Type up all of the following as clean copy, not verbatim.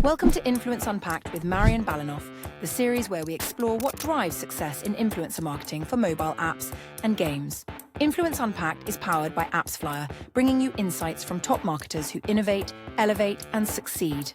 Welcome to Influence Unpacked with Marion Balinoff, the series where we explore what drives success in influencer marketing for mobile apps and games. Influence Unpacked is powered by AppsFlyer, bringing you insights from top marketers who innovate, elevate, and succeed.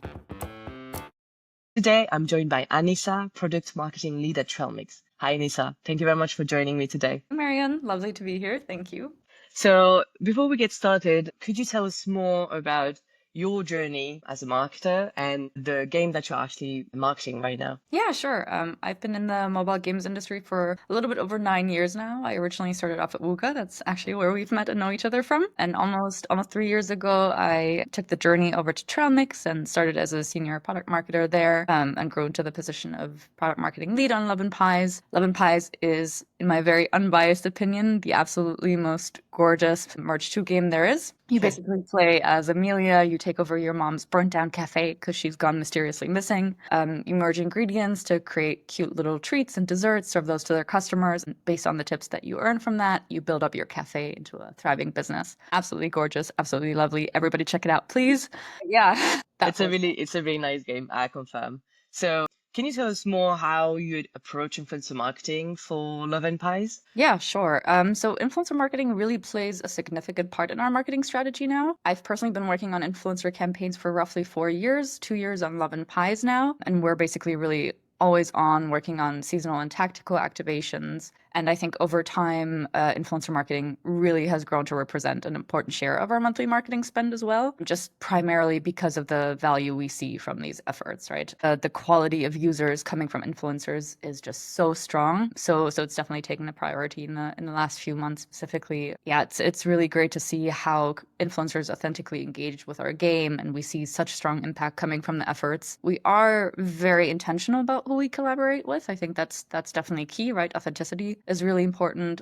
Today, I'm joined by Anissa, Product Marketing Lead at Trailmix. Hi, Anissa. Thank you very much for joining me today. Marion, lovely to be here. Thank you. So before we get started, could you tell us more about your journey as a marketer and the game that you're actually marketing right now? Yeah, sure. I've been in the mobile games industry for a little bit over 9 years now. I originally started off at Wooga. That's actually where we've met and know each other from. And almost 3 years ago, I took the journey over to Trailmix and started as a senior product marketer there, and grew into the position of product marketing lead on Love and Pies. Love and Pies is, in my very unbiased opinion, the absolutely most gorgeous Merge 2 game there is. You basically play as Amelia. You take over your mom's burnt down cafe because she's gone mysteriously missing. You merge ingredients to create cute little treats and desserts, serve those to their customers. And based on the tips that you earn from that, you build up your cafe into a thriving business. Absolutely gorgeous, absolutely lovely. Everybody check it out, please. Yeah. It's a really nice game, I confirm. So can you tell us more how you'd approach influencer marketing for Love and Pies? Yeah, sure. So influencer marketing really plays a significant part in our marketing strategy now. I've personally been working on influencer campaigns for roughly 4 years, 2 years on Love and Pies now, and we're basically really always on working on seasonal and tactical activations. And I think over time, influencer marketing really has grown to represent an important share of our monthly marketing spend as well, just primarily because of the value we see from these efforts, right? The quality of users coming from influencers is just so strong. So it's definitely taken a priority in the last few months specifically. Yeah, it's really great to see how influencers authentically engage with our game, and we see such strong impact coming from the efforts. We are very intentional about who we collaborate with. I think that's definitely key, right? Authenticity is really important.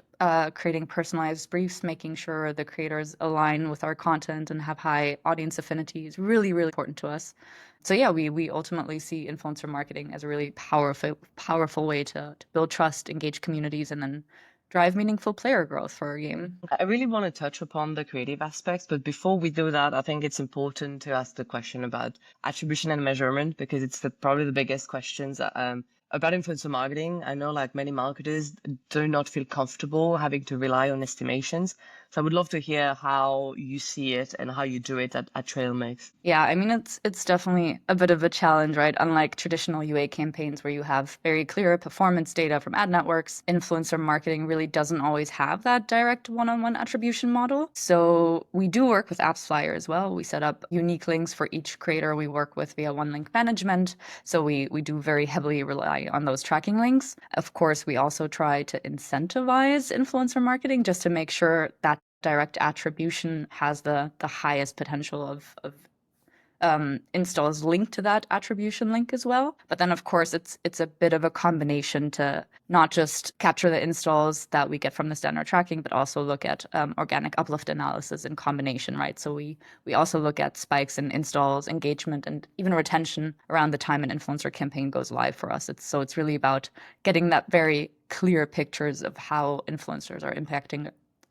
Creating personalized briefs, making sure the creators align with our content and have high audience affinity is really, really important to us. So yeah, we ultimately see influencer marketing as a really powerful way to build trust, engage communities, and then drive meaningful player growth for our game. I really want to touch upon the creative aspects, but before we do that, I think it's important to ask the question about attribution and measurement, because it's probably the biggest questions about influencer marketing. I know like many marketers do not feel comfortable having to rely on estimations. So I would love to hear how you see it and how you do it at Trailmix. Yeah, I mean, it's definitely a bit of a challenge, right? Unlike traditional UA campaigns where you have very clear performance data from ad networks, influencer marketing really doesn't always have that direct one-on-one attribution model. So we do work with AppsFlyer as well. We set up unique links for each creator we work with via OneLink management. So we do very heavily rely on those tracking links. Of course, we also try to incentivize influencer marketing just to make sure that direct attribution has the highest potential of installs linked to that attribution link as well. But then, of course, it's a bit of a combination to not just capture the installs that we get from the standard tracking, but also look at organic uplift analysis in combination, right? So we also look at spikes in installs, engagement, and even retention around the time an influencer campaign goes live for us. It's really about getting that very clear pictures of how influencers are impacting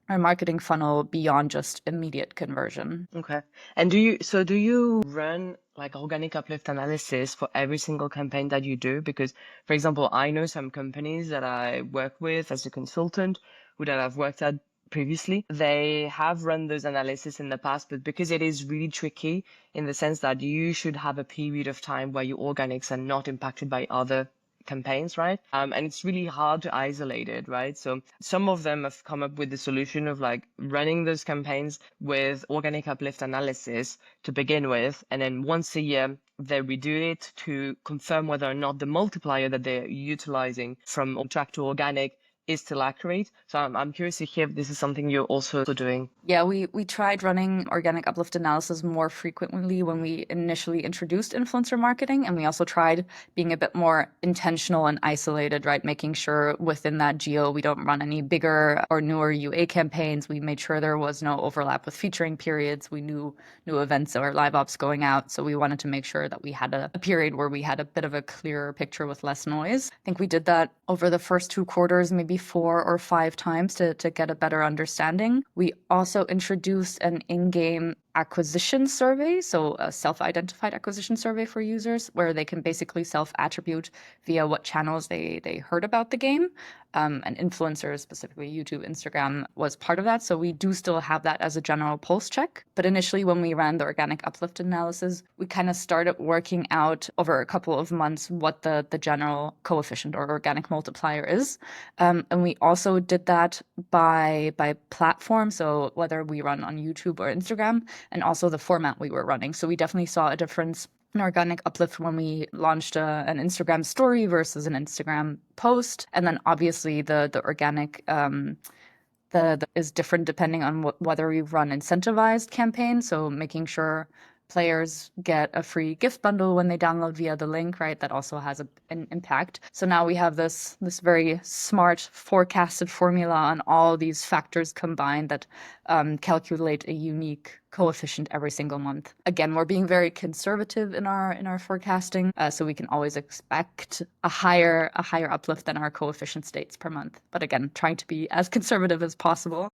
our marketing funnel beyond just immediate conversion. Okay. And do you run like organic uplift analysis for every single campaign that you do? Because, for example, I know some companies that I work with as a consultant that I've worked at previously, they have run those analysis in the past, but because it is really tricky in the sense that you should have a period of time where your organics are not impacted by other campaigns, right? And it's really hard to isolate it, right? So some of them have come up with the solution of like running those campaigns with organic uplift analysis to begin with, and then once a year they redo it to confirm whether or not the multiplier that they're utilizing from track to organic is still accurate. So I'm curious to hear if this is something you're also doing. Yeah, we tried running organic uplift analysis more frequently when we initially introduced influencer marketing, and we also tried being a bit more intentional and isolated, right? Making sure within that geo we don't run any bigger or newer UA campaigns. We made sure there was no overlap with featuring periods. We knew new events or live ops going out, so we wanted to make sure that we had a period where we had a bit of a clearer picture with less noise. I think we did that over the first 2 quarters, maybe 4 or 5 times to get a better understanding. We also introduced an in-game acquisition survey, so a self-identified acquisition survey for users, where they can basically self-attribute via what channels they heard about the game. And influencers, specifically YouTube, Instagram, was part of that. So we do still have that as a general pulse check. But initially, when we ran the organic uplift analysis, we kind of started working out over a couple of months what the general coefficient or organic multiplier is. And we also did that by platform, so whether we run on YouTube or Instagram, and also the format we were running. So we definitely saw a difference in organic uplift when we launched an Instagram story versus an Instagram post. And then obviously the organic is different depending on whether we run incentivized campaigns, so making sure players get a free gift bundle when they download via the link, right? That also has an impact. So now we have this very smart forecasted formula on all these factors combined that calculate a unique coefficient every single month. Again, we're being very conservative in our forecasting, so we can always expect a higher uplift than our coefficient states per month. But again, trying to be as conservative as possible.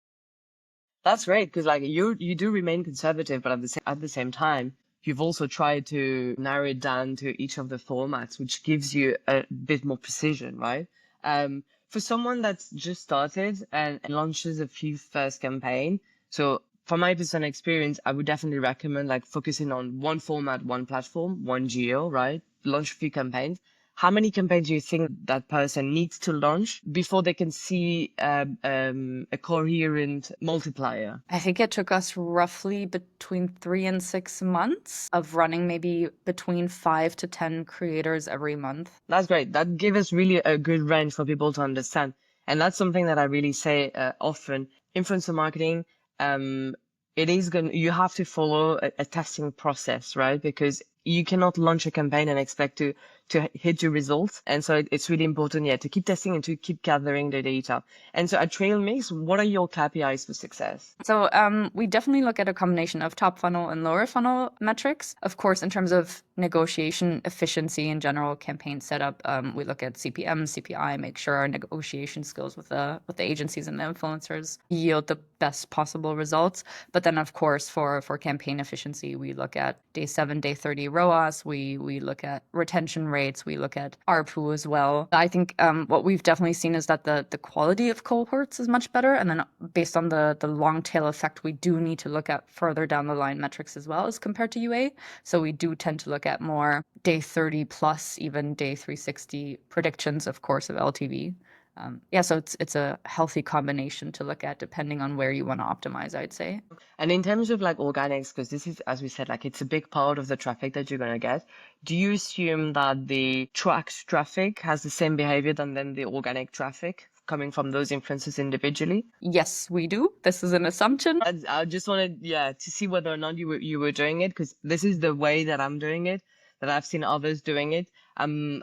That's great, because like you do remain conservative, but at the same time, you've also tried to narrow it down to each of the formats, which gives you a bit more precision, right? For someone that's just started and launches a few first campaign, so from my personal experience, I would definitely recommend like focusing on one format, one platform, one geo, right? Launch a few campaigns. How many campaigns do you think that person needs to launch before they can see a coherent multiplier? I think it took us roughly between 3 and 6 months of running maybe between 5 to 10 creators every month. That's great. That gives us really a good range for people to understand. And that's something that I really say often. Influencer marketing, you have to follow a testing process, right? Because you cannot launch a campaign and expect to hit your results. And so it's really important, to keep testing and to keep gathering the data. And so at Trailmix, what are your KPIs for success? So we definitely look at a combination of top funnel and lower funnel metrics. Of course, in terms of negotiation efficiency and general campaign setup, we look at CPM, CPI, make sure our negotiation skills with the agencies and the influencers yield the best possible results. But then, of course, for campaign efficiency, we look at day 7, day 30 ROAS. We look at retention rates. We look at ARPU as well. I think what we've definitely seen is that the quality of cohorts is much better. And then based on the long tail effect, we do need to look at further down the line metrics as well as compared to UA. So we do tend to look at more day 30 plus, even day 360 predictions, of course, of LTV. So it's a healthy combination to look at depending on where you want to optimize, I'd say. And in terms of like organics, because this is, as we said, like it's a big part of the traffic that you're going to get. Do you assume that the tracked traffic has the same behavior than the organic traffic coming from those influencers individually? Yes, we do. This is an assumption. I just wanted, to see whether or not you were doing it, because this is the way that I'm doing it, that I've seen others doing it. I'm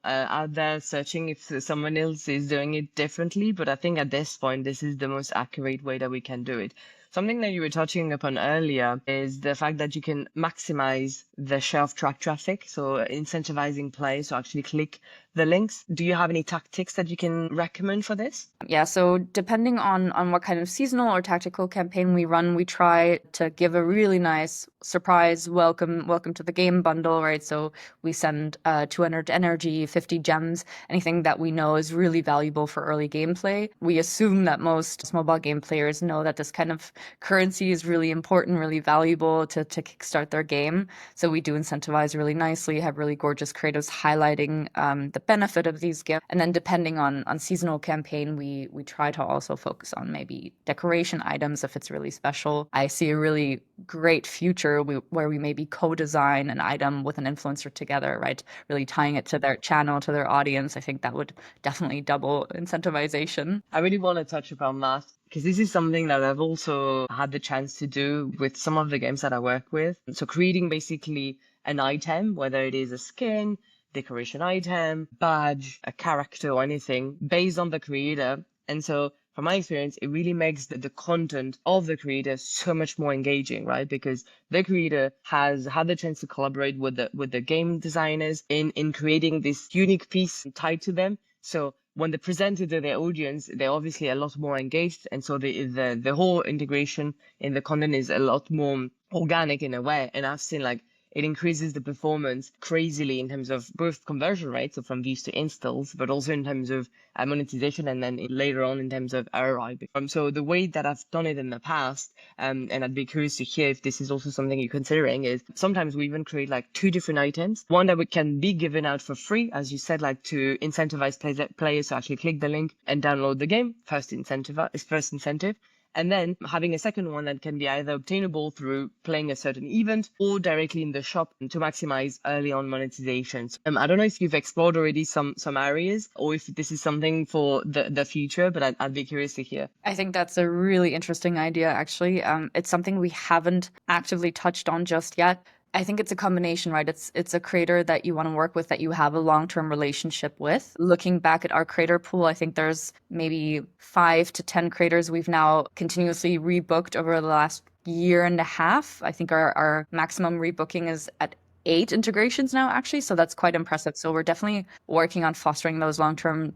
out there searching if someone else is doing it differently, but I think at this point, this is the most accurate way that we can do it. Something that you were touching upon earlier is the fact that you can maximize the share of track traffic, so incentivizing play, so actually click the links. Do you have any tactics that you can recommend for this? Yeah, so depending on what kind of seasonal or tactical campaign we run, we try to give a really nice surprise welcome to the game bundle, right? So we send 200 energy, 50 gems, anything that we know is really valuable for early gameplay. We assume that most mobile game players know that this kind of currency is really important, really valuable to kickstart their game. So we do incentivize really nicely, have really gorgeous creatives highlighting the benefit of these gifts. And then depending on seasonal campaign, we try to also focus on maybe decoration items if it's really special. I see a really great future where we maybe co-design an item with an influencer together, right? Really tying it to their channel, to their audience. I think that would definitely double incentivization. I really want to touch upon that, because this is something that I've also had the chance to do with some of the games that I work with. So creating basically an item, whether it is a skin, decoration item, badge, a character or anything based on the creator. And so from my experience, it really makes the content of the creator so much more engaging, right? Because the creator has had the chance to collaborate with the game designers in creating this unique piece tied to them. So when they present it to their audience, they're obviously a lot more engaged. And so the whole integration in the content is a lot more organic in a way. And I've seen like it increases the performance crazily in terms of both conversion rates, so from views to installs, but also in terms of monetization, and then later on in terms of ROI. So the way that I've done it in the past, and I'd be curious to hear if this is also something you're considering, is sometimes we even create like two different items. One that we can be given out for free, as you said, like to incentivize players to actually click the link and download the game. First incentive. And then having a second one that can be either obtainable through playing a certain event or directly in the shop to maximize early on monetizations. I don't know if you've explored already some areas or if this is something for the future, but I'd be curious to hear. I think that's a really interesting idea, actually. It's something we haven't actively touched on just yet. I think it's a combination, right? It's a creator that you want to work with, that you have a long-term relationship with. Looking back at our creator pool, I think there's maybe 5 to 10 creators we've now continuously rebooked over the last year and a half. I think our maximum rebooking is at 8 integrations now, actually. So that's quite impressive. So we're definitely working on fostering those long-term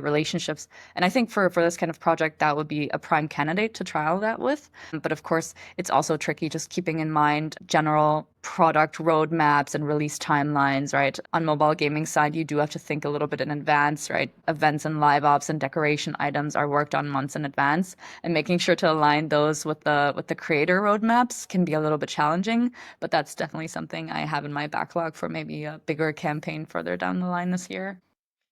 relationships. And I think for this kind of project, that would be a prime candidate to trial that with. But of course, it's also tricky just keeping in mind general product roadmaps and release timelines, right? On mobile gaming side, you do have to think a little bit in advance, right? Events and live ops and decoration items are worked on months in advance, and making sure to align those with the creator roadmaps can be a little bit challenging, but that's definitely something I have in my backlog for maybe a bigger campaign further down the line this year.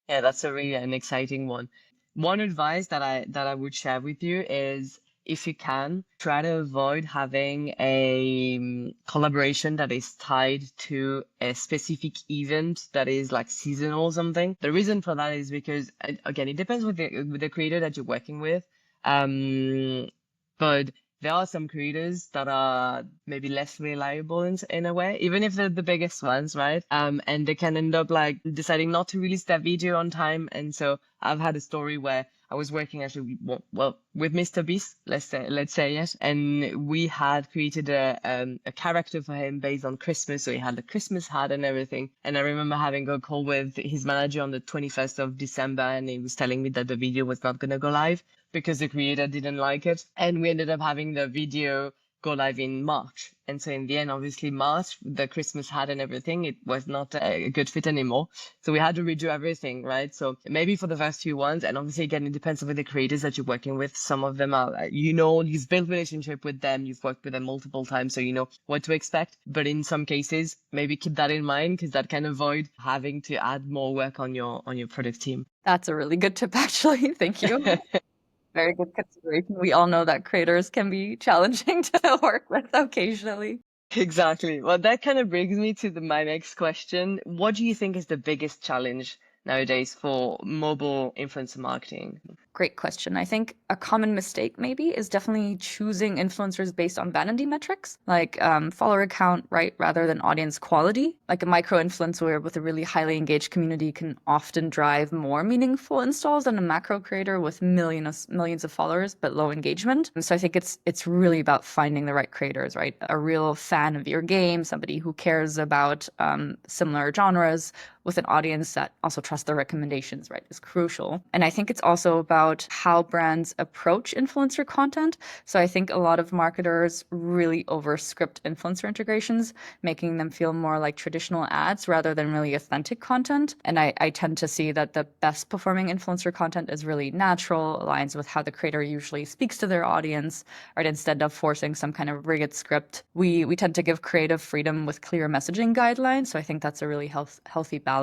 Yeah, that's an exciting one. One advice that I would share with you is, if you can, try to avoid having a collaboration that is tied to a specific event that is like seasonal or something. The reason for that is because, again, it depends with the creator that you're working with. But there are some creators that are maybe less reliable in a way, even if they're the biggest ones, right? And they can end up like deciding not to release that video on time. And so I've had a story where I was working actually with Mr. Beast, let's say, yes. And we had created a character for him based on Christmas. So he had the Christmas hat and everything. And I remember having a call with his manager on the 21st of December, and he was telling me that the video was not going to go live because the creator didn't like it. And we ended up having the video go live in March. And so in the end, obviously March, the Christmas hat and everything, it was not a good fit anymore. So we had to redo everything, right? So maybe for the first few ones, and obviously again, it depends on the creators that you're working with. Some of them are, you've built relationship with them, you've worked with them multiple times, so you know what to expect. But in some cases, maybe keep that in mind, because that can avoid having to add more work on your product team. That's a really good tip, actually. Thank you. Very good consideration. We all know that creators can be challenging to work with occasionally. Exactly. Well, that kind of brings me to my next question. What do you think is the biggest challenge nowadays for mobile influencer marketing? Great question. I think a common mistake maybe is definitely choosing influencers based on vanity metrics, like follower count, right, rather than audience quality. Like a micro influencer with a really highly engaged community can often drive more meaningful installs than a macro creator with millions of followers but low engagement. And so I think it's really about finding the right creators, right? A real fan of your game, somebody who cares about similar genres, with an audience that also trusts their recommendations, right, is crucial. And I think it's also about how brands approach influencer content. So I think a lot of marketers really overscript influencer integrations, making them feel more like traditional ads rather than really authentic content. And I tend to see that the best performing influencer content is really natural, aligns with how the creator usually speaks to their audience, right? Instead of forcing some kind of rigged script, we tend to give creative freedom with clear messaging guidelines. So I think that's a really healthy balance.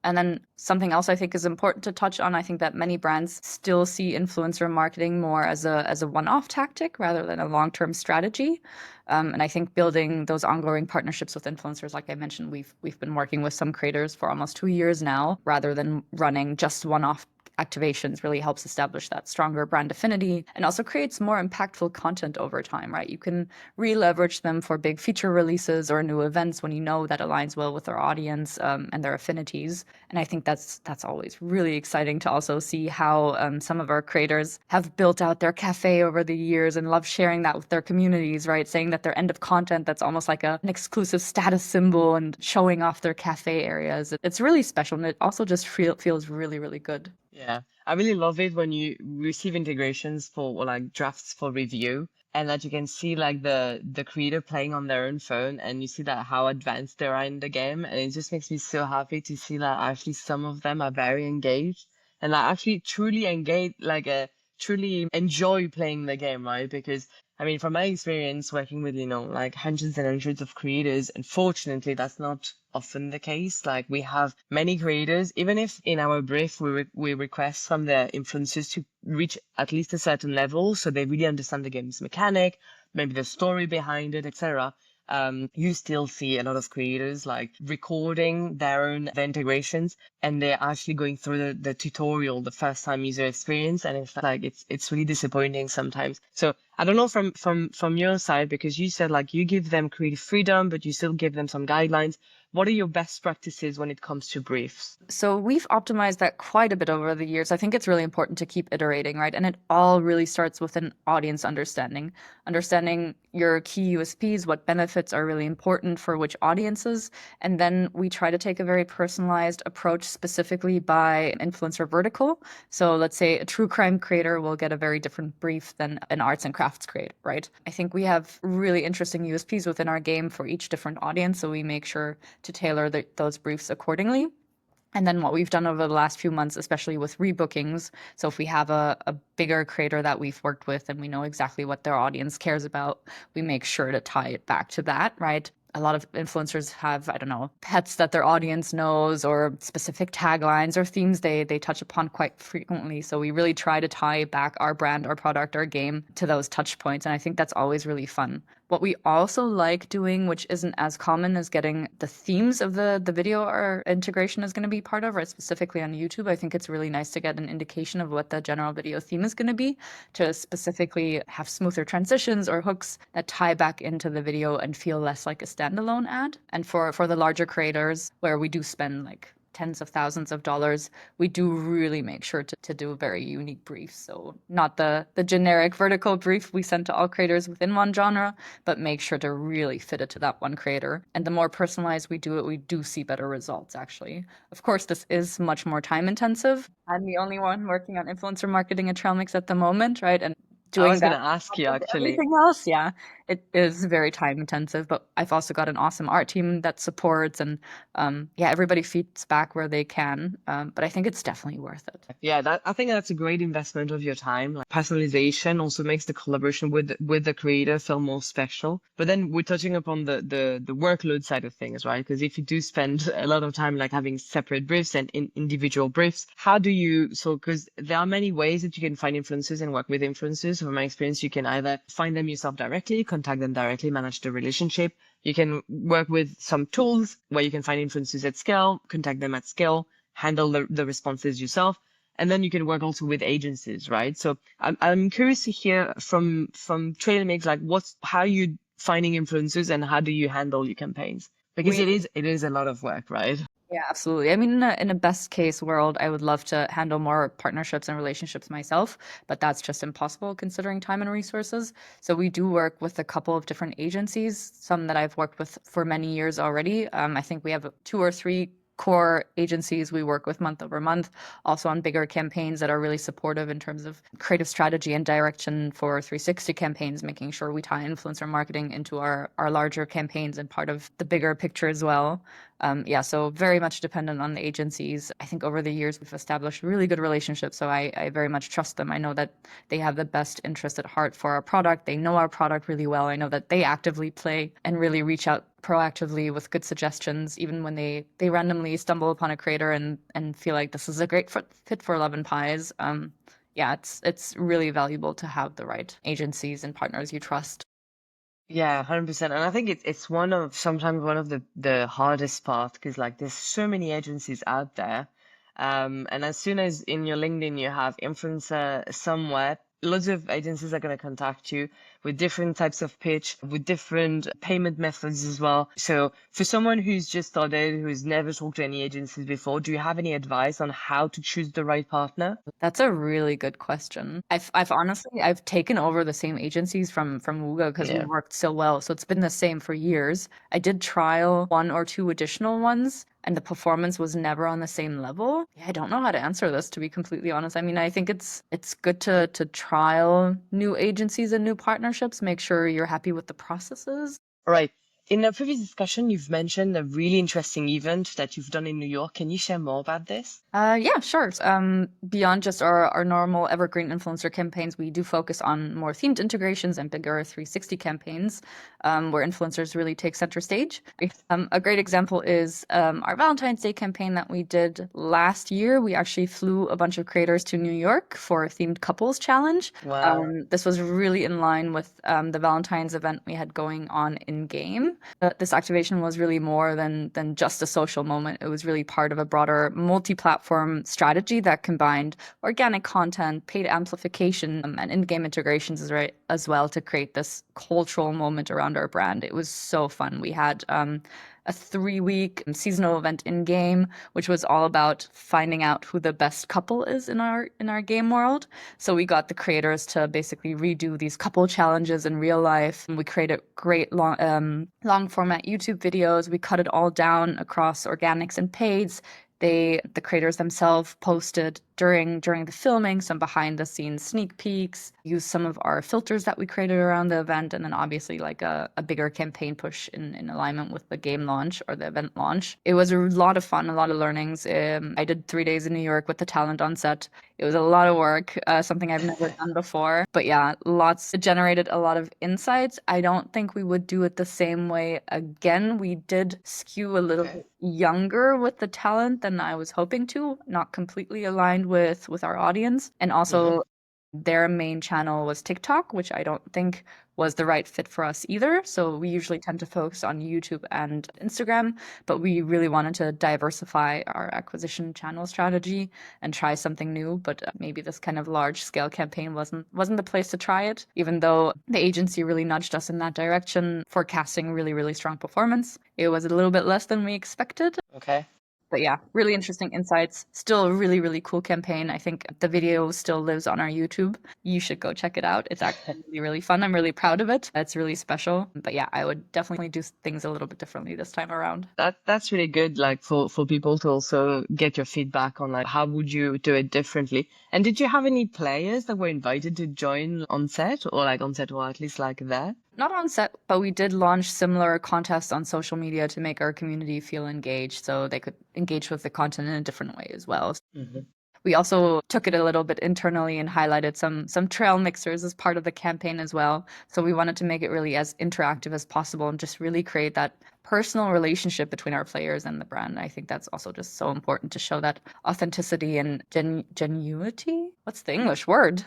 And then something else I think is important to touch on, I think that many brands still see influencer marketing more as a one-off tactic rather than a long-term strategy. And I think building those ongoing partnerships with influencers, like I mentioned, we've been working with some creators for almost 2 years now, rather than running just one-off activations, really helps establish that stronger brand affinity and also creates more impactful content over time, right? You can re-leverage them for big feature releases or new events when you know that aligns well with their audience and their affinities. And I think that's always really exciting to also see how some of our creators have built out their cafe over the years and love sharing that with their communities, right? Saying that their end of content that's almost like an exclusive status symbol and showing off their cafe areas. It's really special, and it also just feels really, really good. Yeah, I really love it when you receive integrations for or like drafts for review, and that you can see like the creator playing on their own phone, and you see that how advanced they are in the game, and it just makes me so happy to see that actually some of them are very engaged and like actually truly engage, like truly enjoy playing the game, right? Because I mean, from my experience working with, like hundreds and hundreds of creators, unfortunately, that's not often the case. Like we have many creators, even if in our brief we request from the influencers to reach at least a certain level, so they really understand the game's mechanic, maybe the story behind it, etc. You still see a lot of creators like recording their integrations, and they're actually going through the tutorial, the first time user experience, and it's like it's really disappointing sometimes. So I don't know from your side, because you said like you give them creative freedom, but you still give them some guidelines. What are your best practices when it comes to briefs? So we've optimized that quite a bit over the years. I think it's really important to keep iterating, right? And it all really starts with an audience understanding your key USPs, what benefits are really important for which audiences. And then we try to take a very personalized approach specifically by influencer vertical. So let's say a true crime creator will get a very different brief than an arts and crafts creator, right? I think we have really interesting USPs within our game for each different audience. So we make sure to tailor those briefs accordingly. And then what we've done over the last few months, especially with rebookings, so if we have a bigger creator that we've worked with and we know exactly what their audience cares about, we make sure to tie it back to that, right? A lot of influencers have, I don't know, pets that their audience knows or specific taglines or themes they touch upon quite frequently. So we really try to tie back our brand, our product, our game to those touch points. And I think that's always really fun. What we also like doing, which isn't as common, is getting the themes of the video our integration is going to be part of, right? Specifically on YouTube. I think it's really nice to get an indication of what the general video theme is going to be, to specifically have smoother transitions or hooks that tie back into the video and feel less like a standalone ad. And for the larger creators, where we do spend like tens of thousands of dollars, we do really make sure to do a very unique brief. So not the generic vertical brief we send to all creators within one genre, but make sure to really fit it to that one creator. And the more personalized we do it, we do see better results, actually. Of course, this is much more time intensive. I'm the only one working on influencer marketing at Trailmix at the moment, right? And I doing was that gonna ask you with actually. everything else, yeah, it is very time intensive, but I've also got an awesome art team that supports, and yeah, everybody feeds back where they can, but I think it's definitely worth it. Yeah, I think that's a great investment of your time. Like personalization also makes the collaboration with the creator feel more special. But then we're touching upon the workload side of things, right? Because if you do spend a lot of time like having separate briefs and individual briefs, how do you, so because there are many ways that you can find influencers and work with influencers. From my experience, you can either find them yourself directly, contact them directly, manage the relationship. You can work with some tools where you can find influencers at scale, contact them at scale, handle the responses yourself. And then you can work also with agencies, right? So I'm curious to hear from Trailmix, like how you finding influencers and how do you handle your campaigns? Because it is a lot of work, right? Yeah, absolutely. I mean, in a best case world, I would love to handle more partnerships and relationships myself, but that's just impossible considering time and resources. So we do work with a couple of different agencies, some that I've worked with for many years already. I think we have 2 or 3 core agencies we work with month over month, also on bigger campaigns that are really supportive in terms of creative strategy and direction for 360 campaigns, making sure we tie influencer marketing into our larger campaigns and part of the bigger picture as well. Yeah, so very much dependent on the agencies. I think over the years we've established really good relationships, so I very much trust them. I know that they have the best interest at heart for our product. They know our product really well. I know that they actively play and really reach out proactively with good suggestions, even when they randomly stumble upon a creator and feel like this is a great fit for Love and Pies. Yeah, it's really valuable to have the right agencies and partners you trust. Yeah, 100%. And I think it's sometimes one of the hardest part, because like there's so many agencies out there. And as soon as in your LinkedIn you have influencer somewhere, lots of agencies are going to contact you. with different types of pitch, with different payment methods as well. So for someone who's just started, who's never talked to any agencies before, do you have any advice on how to choose the right partner? That's a really good question. I've honestly I've taken over the same agencies from Wooga because we Yeah. worked so well. So it's been the same for years. I did trial one or two additional ones and the performance was never on the same level. Yeah, I don't know how to answer this, to be completely honest. I mean, I think it's good to trial new agencies and new partnerships, make sure you're happy with the processes. Right. In a previous discussion, you've mentioned a really interesting event that you've done in New York. Can you share more about this? Yeah, sure. Beyond just our normal evergreen influencer campaigns, we do focus on more themed integrations and bigger 360 campaigns, where influencers really take center stage. A great example is our Valentine's Day campaign that we did last year. We actually flew a bunch of creators to New York for a themed couples challenge. Wow. This was really in line with the Valentine's event we had going on in game. This activation was really more than just a social moment. It was really part of a broader multi-platform strategy that combined organic content, paid amplification, and in-game integrations as well to create this cultural moment around our brand. It was so fun. We had a 3-week seasonal event in game, which was all about finding out who the best couple is in our game world. So we got the creators to basically redo these couple challenges in real life. We created great long format YouTube videos. We cut it all down across organics and paids. The creators themselves posted during the filming some behind the scenes sneak peeks, used some of our filters that we created around the event, and then obviously like a bigger campaign push in alignment with the game launch or the event launch. It was a lot of fun, a lot of learnings. I did 3 days in New York with the talent on set. It was a lot of work, something I've never done before. But yeah, it generated a lot of insights. I don't think we would do it the same way again. We did skew a little bit younger with the talent than I was hoping to, not completely aligned with our audience. And also their main channel was TikTok, which I don't think was the right fit for us either. So we usually tend to focus on YouTube and Instagram, but we really wanted to diversify our acquisition channel strategy and try something new. But maybe this kind of large scale campaign wasn't the place to try it, even though the agency really nudged us in that direction, forecasting really, really strong performance. It was a little bit less than we expected. Okay. But yeah, really interesting insights. Still a really, really cool campaign. I think the video still lives on our YouTube. You should go check it out. It's actually really, really fun. I'm really proud of it. It's really special. But yeah, I would definitely do things a little bit differently this time around. That's really good, like for people to also get your feedback on like how would you do it differently. And did you have any players that were invited to join on set or at least like there? Not on set, but we did launch similar contests on social media to make our community feel engaged so they could engage with the content in a different way as well. We also took it a little bit internally and highlighted some trail mixers as part of the campaign as well. So we wanted to make it really as interactive as possible and just really create that personal relationship between our players and the brand. I think that's also just so important to show that authenticity and genuity. What's the English word?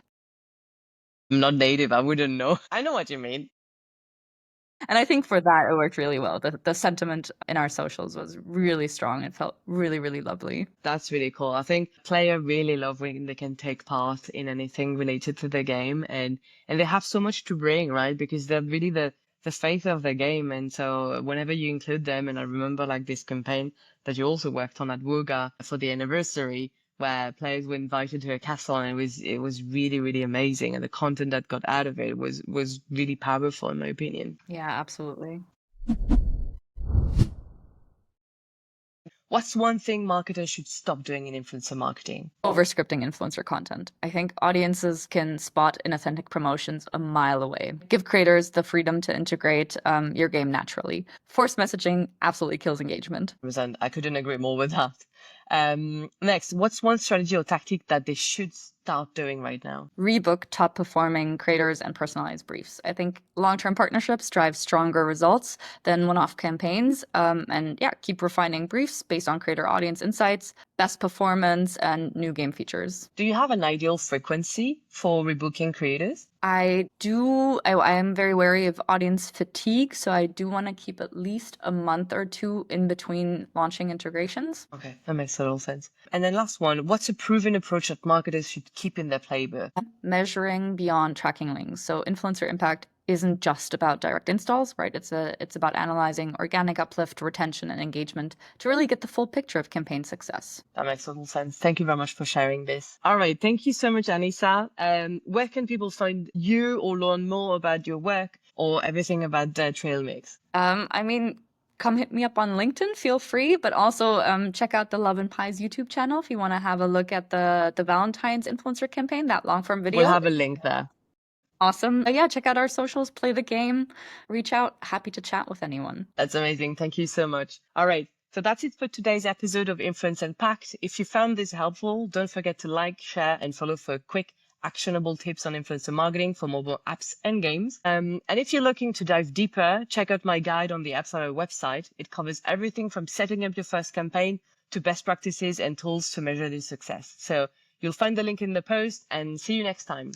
I'm not native, I wouldn't know. I know what you mean. And I think for that, it worked really well. The sentiment in our socials was really strong. It felt really, really lovely. That's really cool. I think players really love when they can take part in anything related to the game, and they have so much to bring, right? Because they're really the face of the game. And so whenever you include them, and I remember like this campaign that you also worked on at Wooga for the anniversary, where players were invited to a castle, and it was really, really amazing. And the content that got out of it was really powerful, in my opinion. Yeah, absolutely. What's one thing marketers should stop doing in influencer marketing? Over-scripting influencer content. I think audiences can spot inauthentic promotions a mile away. Give creators the freedom to integrate your game naturally. Forced messaging absolutely kills engagement. And I couldn't agree more with that. Next, what's one strategy or tactic that they should start doing right now? Rebook top performing creators and personalized briefs. I think long-term partnerships drive stronger results than one-off campaigns. And yeah, keep refining briefs based on creator audience insights, best performance, and new game features. Do you have an ideal frequency for rebooking creators? I do. I am very wary of audience fatigue, so I do want to keep at least a month or two in between launching integrations. Okay, that makes total sense. And then last one, what's a proven approach that marketers should keep in their playbook? Measuring beyond tracking links. So influencer impact isn't just about direct installs, right? It's about analyzing organic uplift, retention, and engagement to really get the full picture of campaign success. That makes total sense. Thank you very much for sharing this. All right. Thank you so much, Anissa. Where can people find you or learn more about your work or everything about the Trailmix? Come hit me up on LinkedIn, feel free, but also check out the Love and Pies YouTube channel if you want to have a look at the Valentine's influencer campaign, that long form video. We'll have a link there. Awesome. Yeah, check out our socials, play the game, reach out. Happy to chat with anyone. That's amazing. Thank you so much. All right. So that's it for today's episode of Influence Unpacked. If you found this helpful, don't forget to like, share, and follow for quick, actionable tips on influencer marketing for mobile apps and games. And if you're looking to dive deeper, check out my guide on the AppsFlyer website. It covers everything from setting up your first campaign to best practices and tools to measure the success. So you'll find the link in the post, and see you next time.